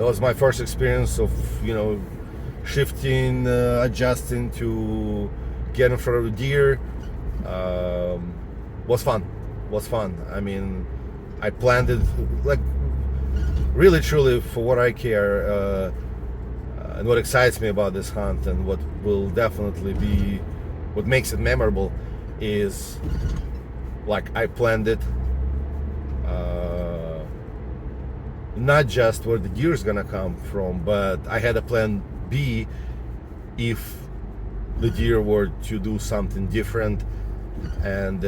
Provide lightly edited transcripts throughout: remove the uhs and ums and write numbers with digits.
It was my first experience of, shifting, adjusting to get in front of a deer. Um, was fun. Was fun. I mean, I planned it like really, truly for what I care, and what excites me about this hunt, and what will definitely be what makes it memorable is like I planned it. Not just where the deer is gonna come from, but I had a plan B if the deer were to do something different, and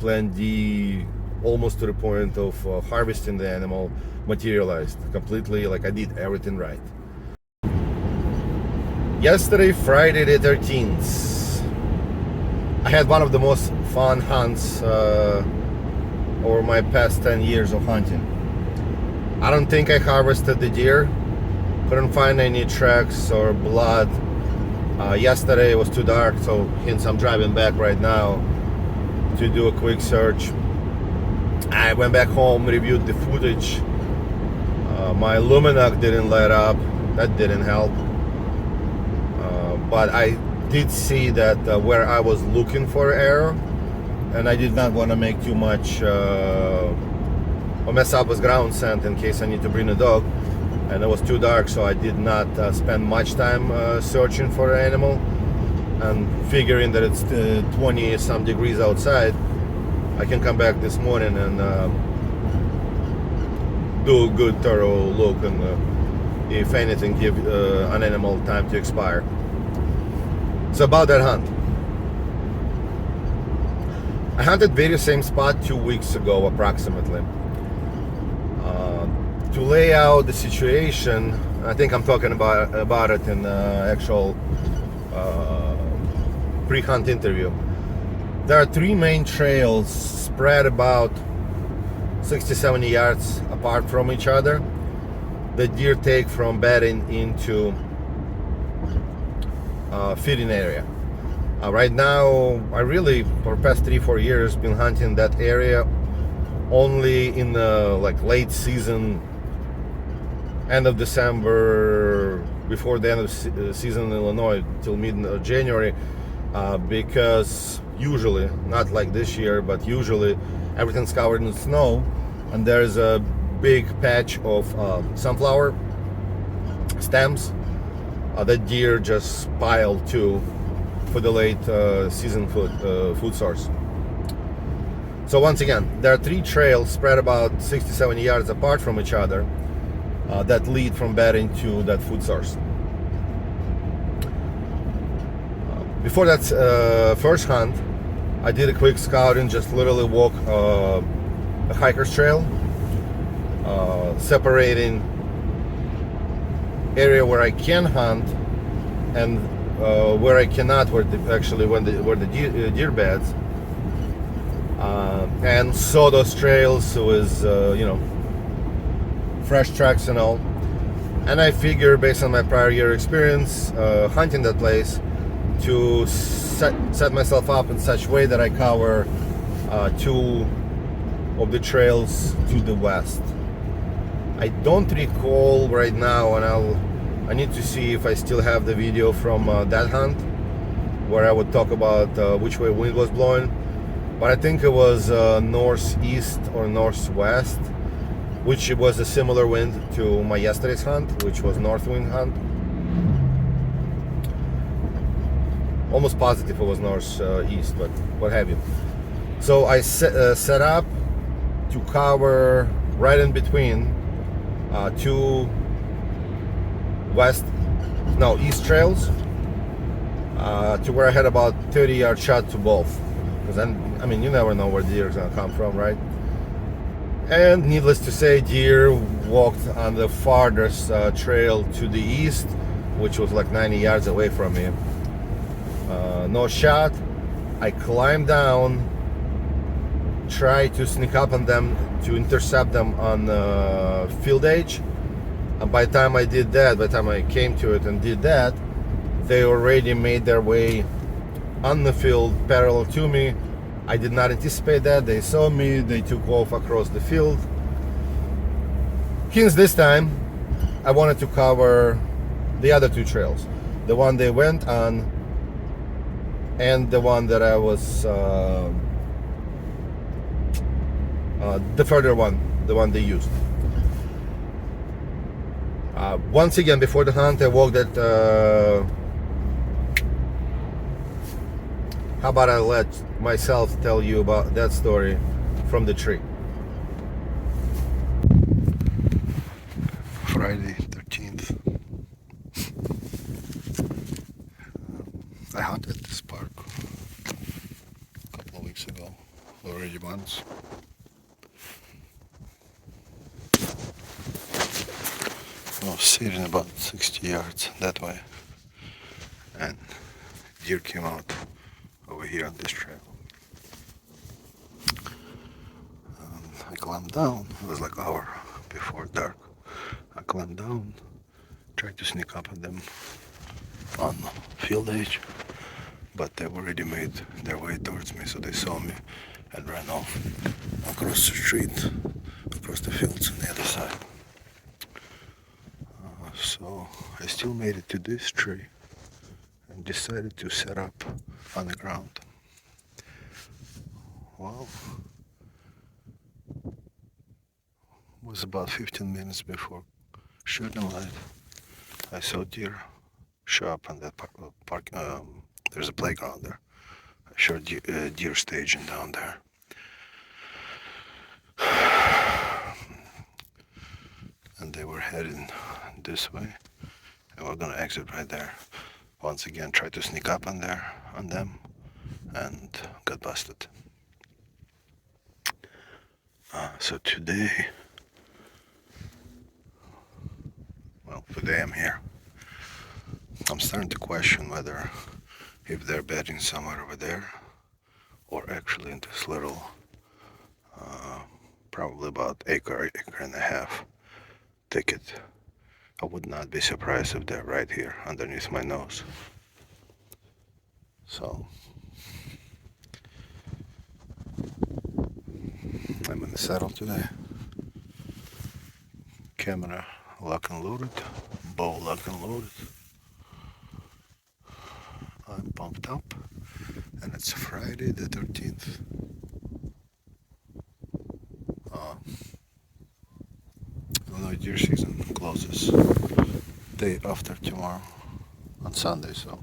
plan D, almost to the point of harvesting the animal, materialized completely. Like I did everything right. Yesterday, Friday the 13th, I had one of the most fun hunts over my past 10 years of hunting. I don't think I harvested the deer. Couldn't find any tracks or blood. Yesterday it was too dark, so hence I'm driving back right now to do a quick search. I went back home, reviewed the footage. My Luminac didn't light up. That didn't help. But I did see that where I was looking for arrow, and I did not want to make too much or mess up with ground scent in case I need to bring a dog, and it was too dark, so I did not spend much time searching for an animal, and figuring that it's 20 some degrees outside, I can come back this morning and do a good thorough look, and if anything give an animal time to expire. So about that hunt, I hunted very same spot 2 weeks ago approximately. To lay out the situation, I think I'm talking about it in actual pre-hunt interview. There are 3 main trails spread about 60-70 yards apart from each other. The deer take from bedding into feeding area. Right now, I really, for the past 3-4 years, been hunting that area only in the late season, end of December, before the end of the season in Illinois, till mid-January, because usually, not like this year, but usually everything's covered in snow, and there's a big patch of sunflower stems that deer just pile to for the late season food source. So once again, there are 3 trails spread about 60-70 yards apart from each other that lead from bedding to that food source. Before that first hunt, I did a quick scouting, just literally walk a hiker's trail, separating area where I can hunt and where I cannot, where the deer beds, and saw those trails with fresh tracks and all. And I figure, based on my prior year experience hunting that place, to set myself up in such way that I cover 2 of the trails to the west. I don't recall right now, and I need to see if I still have the video from that hunt where I would talk about which way wind was blowing, but I think it was northeast or northwest, which was a similar wind to my yesterday's hunt, which was north wind hunt. Almost positive it was northeast, but what have you. So I set up to cover right in between 2 east trails, to where I had about 30-yard shot to both, because then, I mean, you never know where deer is gonna come from, right? And needless to say, deer walked on the farthest trail to the east, which was like 90 yards away from me. No shot. I climbed down, tried to sneak up on them to intercept them on field edge. And by the time I came to it and did that, they already made their way on the field parallel to me. I did not anticipate that. They saw me, they took off across the field. Hence this time, I wanted to cover the other two trails, the one they went on and the one that I was the further one, the one they used. Once again, before the hunt, I walked at how about I let myself tell you about that story from the tree. Friday 13th. I hunted this park a couple of weeks ago, already once. I was sitting about 60 yards that way, and deer came out over here on this trail. I climbed down. It was like an hour before dark. I climbed down, tried to sneak up on them on field edge, but they already made their way towards me, so they saw me and ran off across the street, across the fields on the other side. So I still made it to this tree and decided to set up on the ground. Well, it was about 15 minutes before shooting light. I saw deer show up on that park. There's a playground there. I saw deer staging down there. And they were heading this way, and we're gonna exit right there. Once again, tried to sneak up on them, and got busted. So today I'm here. I'm starting to question whether if they're bedding somewhere over there, or actually in this little, probably about acre and a half thicket. I would not be surprised if they're right here underneath my nose. So I'm in the saddle today. Camera lock and loaded, bow lock and loaded. I'm pumped up, and it's Friday the 13th. Illinois deer season closes day after tomorrow on Sunday, so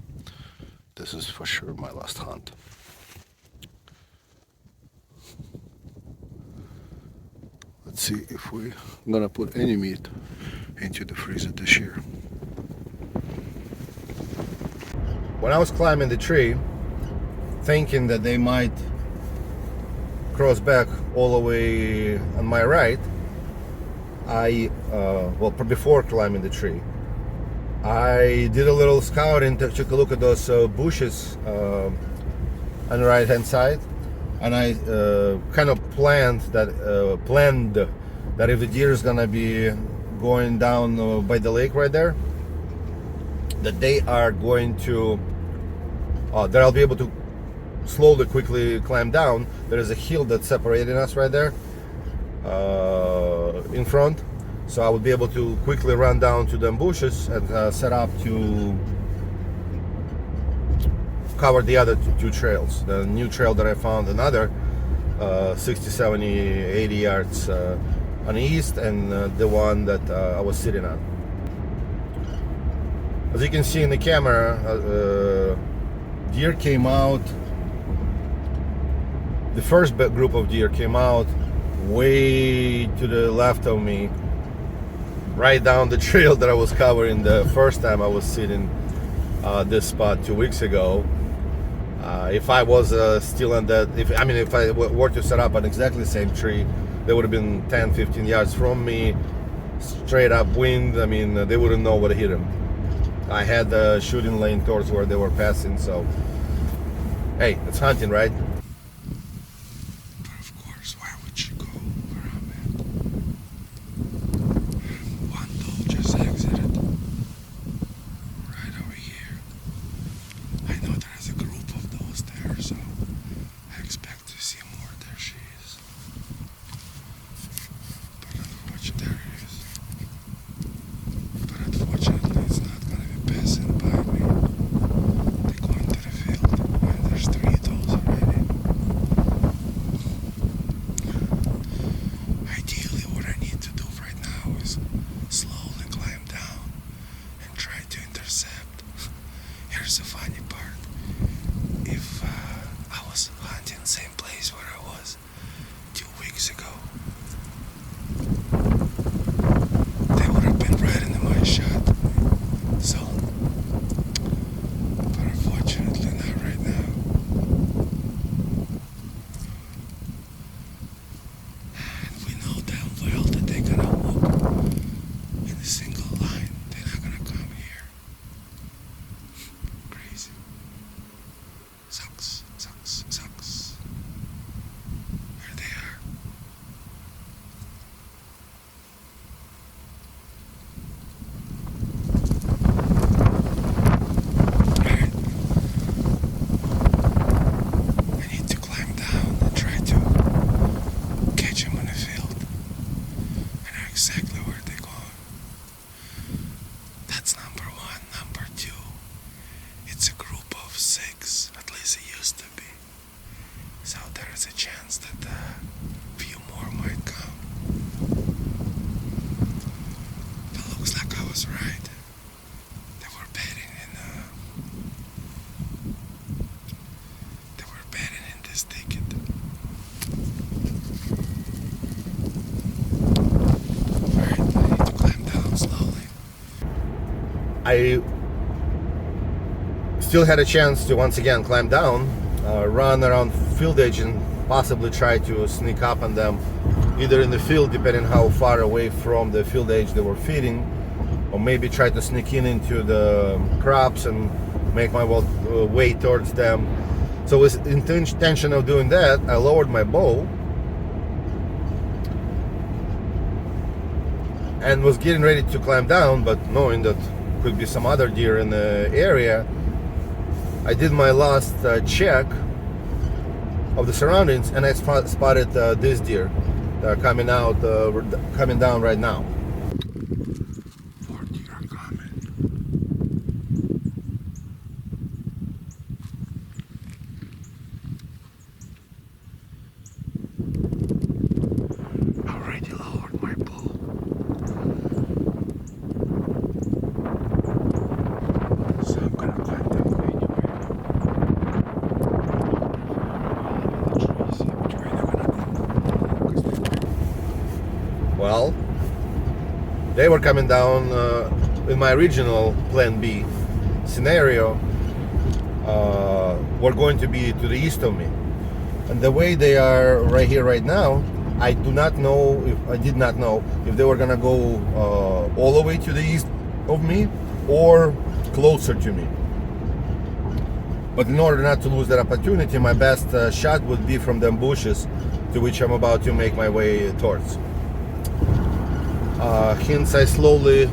this is for sure my last hunt. Let's see if we're gonna put any meat into the freezer this year. When I was climbing the tree, thinking that they might cross back all the way on my right, before climbing the tree, I did a little scouting, took a look at those bushes on the right hand side, and I kind of planned that if the deer is gonna be going down by the lake right there, that they are going to that I'll be able to slowly, quickly climb down. There is a hill that's separating us right there in front, so I would be able to quickly run down to them bushes and set up to cover the other two trails. The new trail that I found, another 60, 70, 80 yards on the east, and the one that I was sitting on. As you can see in the camera, deer came out. The first group of deer came out way to the left of me, right down the trail that I was covering the first time I was sitting this spot 2 weeks ago. If I was still on that, if I were to set up on exactly the same tree, they would have been 10, 15 yards from me, straight up wind. I mean, they wouldn't know what hit them. I had the shooting lane towards where they were passing, so hey, it's hunting, right? But of course, why would you go where I'm at? One doll just exited right over here. I know there's a group of those there, so I expect to see more. There she is. But unfortunately, there he is. here's the funny part. If I was hunting the same place where I was 2 weeks ago, they would have been right into my shot zone. But unfortunately, not right now. And we know damn well that they're gonna walk in a single line. They're not gonna come here. Crazy. Sucks. Here they are. Alright. I need to climb down and try to catch them in the field. I know exactly where they're going. That's number one. Number two, it's a group of 6. At least it used to be. So there is a chance that a few more might come. But looks like I was right. They were bedding in this thicket. Alright, I need to climb down slowly. I still had a chance to once again climb down, run around field edge and possibly try to sneak up on them, either in the field depending how far away from the field edge they were feeding, or maybe try to sneak in into the crops and make my way towards them. So with intention of doing that, I lowered my bow and was getting ready to climb down, but knowing that could be some other deer in the area, I did my last check of the surroundings, and I spotted this deer coming down right now. 4 deer are coming. I already lowered my bow. So I'm gonna climb down anyway. The trees, see which way they're gonna go. 'Cause Well, they were coming down in my original plan B scenario, were going to be to the east of me, and the way they are right here right now, I did not know if they were gonna go all the way to the east of me or closer to me. But in order not to lose that opportunity, my best shot would be from them bushes to which I'm about to make my way towards. Hence I slowly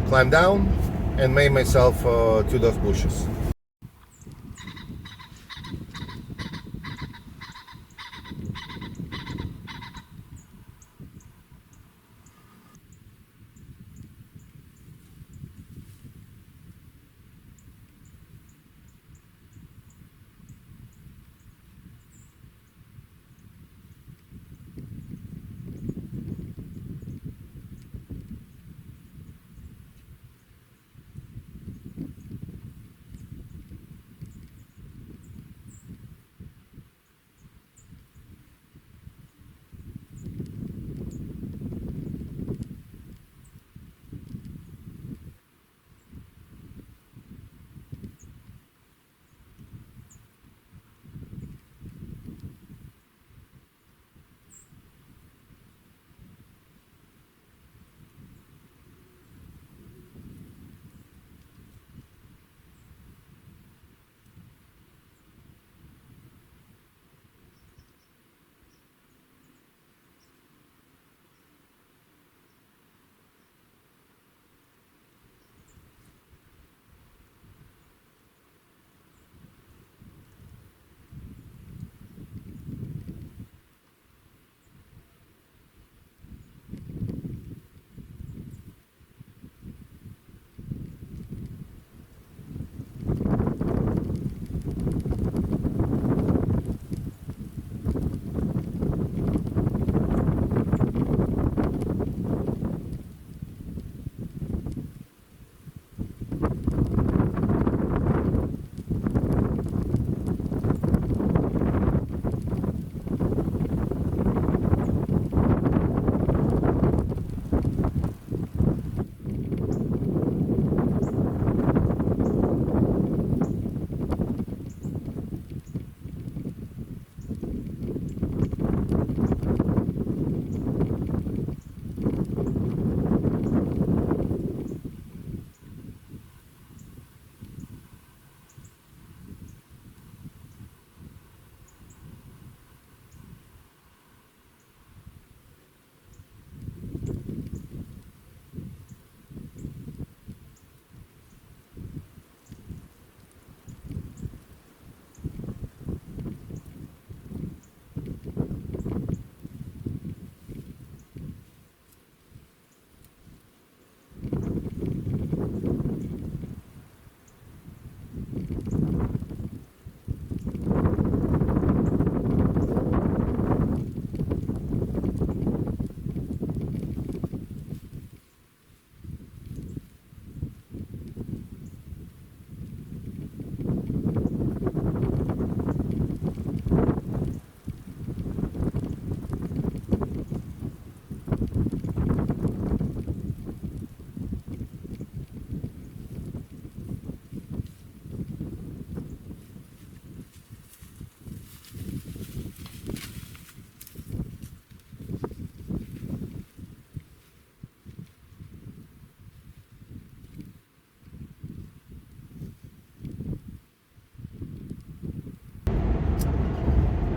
climbed down and made myself to those bushes.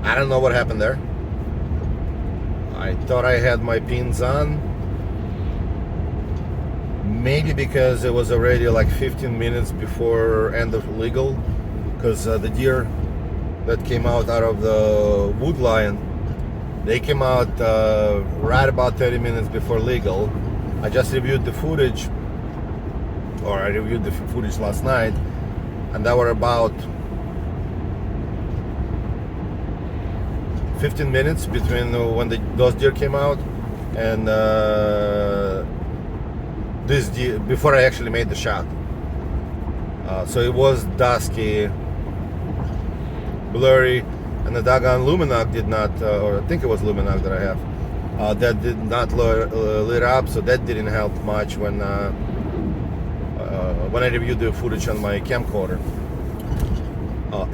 I don't know what happened there. I thought I had my pins on. Maybe because it was already like 15 minutes before end of legal, because the deer that came out of the wood line, they came out right about 30 minutes before legal. I just reviewed the footage, or I reviewed the footage last night, and that were about 15 minutes between when those deer came out and this deer, before I actually made the shot. So it was dusky, blurry, and the doggone Luminok did not, or I think it was Luminok that I have, that did not lit up, so that didn't help much when I reviewed the footage on my camcorder,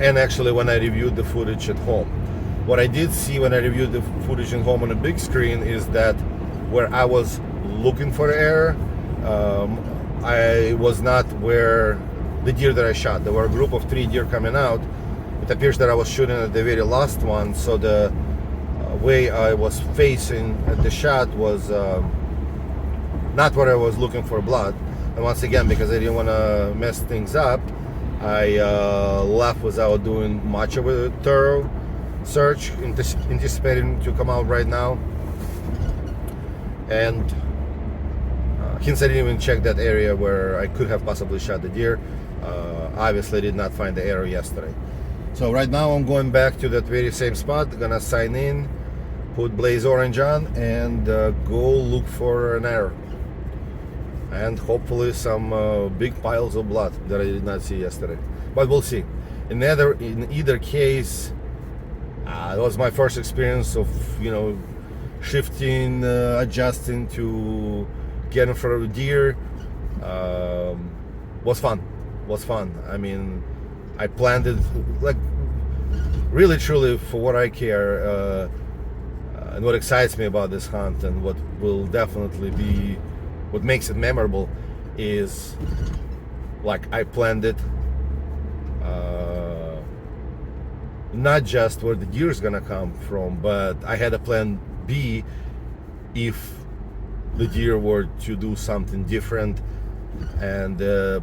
and actually when I reviewed the footage at home. What I did see when I reviewed the footage at home on a big screen is that where I was looking for error, I was not where the deer that I shot. There were a group of 3 deer coming out. It appears that I was shooting at the very last one, so the way I was facing at the shot was not where I was looking for blood. And once again, because I didn't want to mess things up, I left without doing much of a thorough search, anticipating to come out right now. And since I didn't even check that area where I could have possibly shot the deer, obviously did not find the arrow yesterday. So right now I'm going back to that very same spot, gonna sign in, put Blaze Orange on, and go look for an arrow. And hopefully some big piles of blood that I did not see yesterday. But we'll see. In either case, it was my first experience of, shifting, adjusting to get in front of a deer. Was fun. I mean, I planned it like really truly for what I care, and what excites me about this hunt, and what will definitely be what makes it memorable is like I planned it, not just where the deer is gonna come from, but I had a plan B if the deer were to do something different, and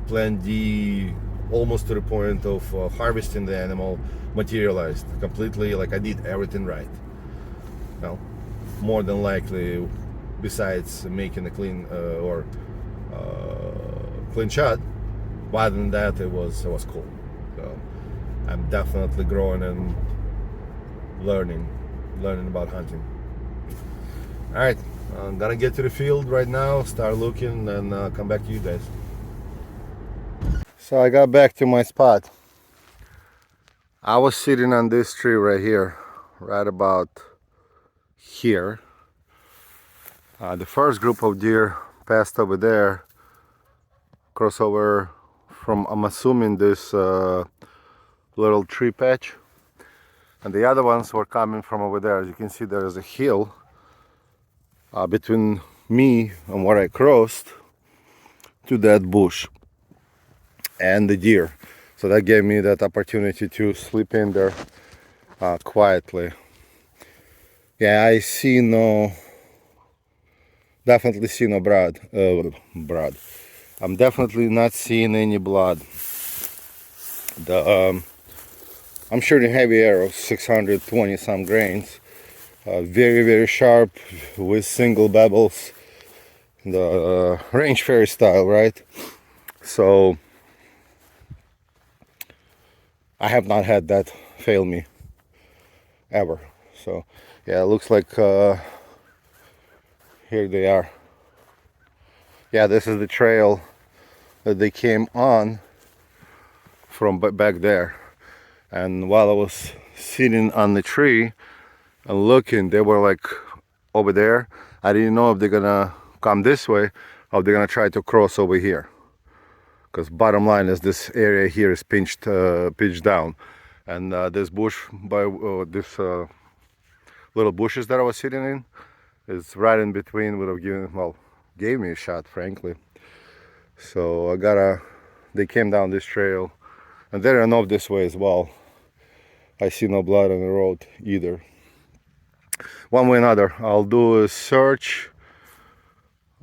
plan D, almost to the point of harvesting the animal, materialized completely. Like I did everything right. Well, more than likely, besides making a clean clean shot. But other than that, it was cool. So I'm definitely growing and learning about hunting. All right, I'm gonna get to the field right now, start looking, and come back to you guys. So I got back to my spot. I was sitting on this tree right here, right about here. The first group of deer passed over there, crossover from, I'm assuming, this little tree patch, and the other ones were coming from over there. As you can see, there is a hill between me and where I crossed to that bush and the deer. So that gave me that opportunity to slip in there quietly. Yeah, I see definitely see no blood. I'm definitely not seeing any blood. I'm shooting heavy arrows, 620 some grains, very sharp with single bevels, the range fairy style, right? So I have not had that fail me ever. So yeah, it looks like here they are. Yeah, this is the trail that they came on from back there. And while I was sitting on the tree and looking, they were like over there. I didn't know if they're gonna come this way or if they're gonna try to cross over here. Because bottom line is this area here is pitched down, and this bush by this little bushes that I was sitting in is right in between. Would have gave me a shot, frankly. So they came down this trail, and they ran off this way as well. I see no blood on the road either. One way or another, I'll do a search,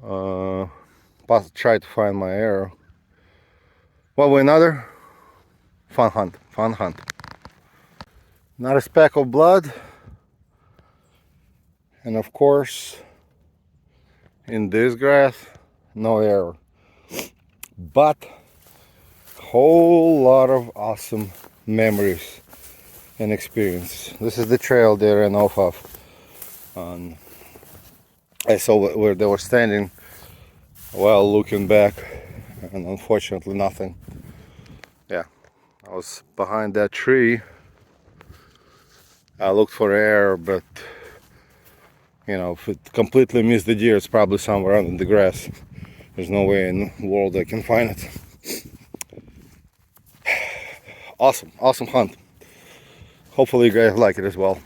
try to find my arrow. One way or another, fun hunt, fun hunt. Not a speck of blood, and of course, in this grass, no arrow. But whole lot of awesome memories and experience. This is the trail they ran off of. I saw where they were standing while looking back, and unfortunately nothing. Yeah, I was behind that tree. I looked for air, but you know, if it completely missed the deer, it's probably somewhere under the grass. There's no way in the world I can find it. Awesome hunt. Hopefully you guys like it as well.